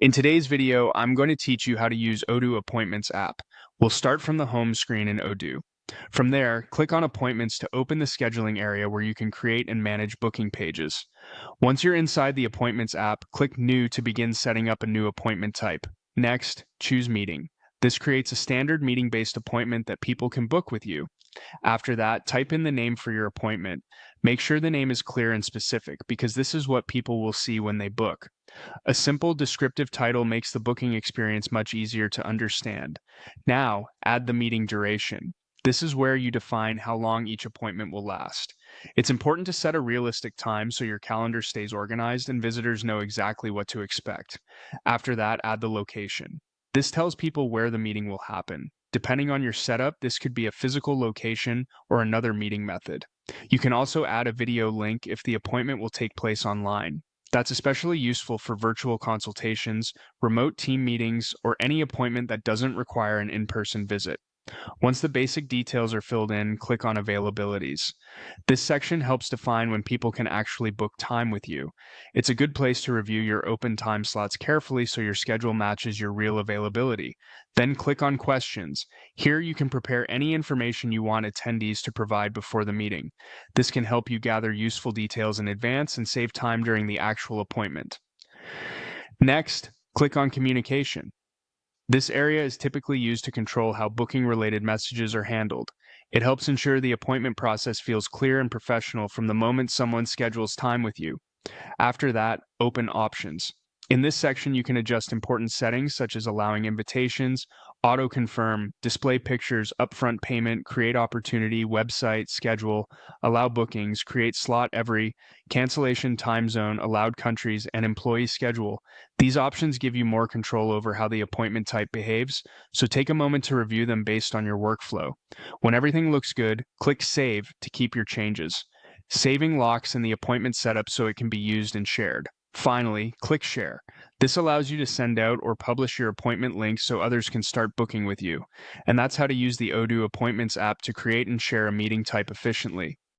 In today's video, I'm going to teach you how to use Odoo Appointments app. We'll start from the home screen in Odoo. From there, click on Appointments to open the scheduling area where you can create and manage booking pages. Once you're inside the Appointments app, click New to begin setting up a new appointment type. Next, choose Meeting. This creates a standard meeting-based appointment that people can book with you. After that, type in the name for your appointment. Make sure the name is clear and specific because this is what people will see when they book. A simple descriptive title makes the booking experience much easier to understand. Now, add the meeting duration. This is where you define how long each appointment will last. It's important to set a realistic time so your calendar stays organized and visitors know exactly what to expect. After that, add the location. This tells people where the meeting will happen. Depending on your setup, this could be a physical location or another meeting method. You can also add a video link if the appointment will take place online. That's especially useful for virtual consultations, remote team meetings, or any appointment that doesn't require an in-person visit. Once the basic details are filled in, click on Availabilities. This section helps define when people can actually book time with you. It's a good place to review your open time slots carefully so your schedule matches your real availability. Then click on Questions. Here you can prepare any information you want attendees to provide before the meeting. This can help you gather useful details in advance and save time during the actual appointment. Next, click on Communication. This area is typically used to control how booking-related messages are handled. It helps ensure the appointment process feels clear and professional from the moment someone schedules time with you. After that, open Options. In this section, you can adjust important settings such as allowing invitations, auto-confirm, display pictures, upfront payment, create opportunity, website, schedule, allow bookings, create slot every, cancellation time zone, allowed countries, and employee schedule. These options give you more control over how the appointment type behaves, so take a moment to review them based on your workflow. When everything looks good, click Save to keep your changes. Saving locks in the appointment setup so it can be used and shared. Finally, click Share. This allows you to send out or publish your appointment link so others can start booking with you. And that's how to use the Odoo Appointments app to create and share a meeting type efficiently.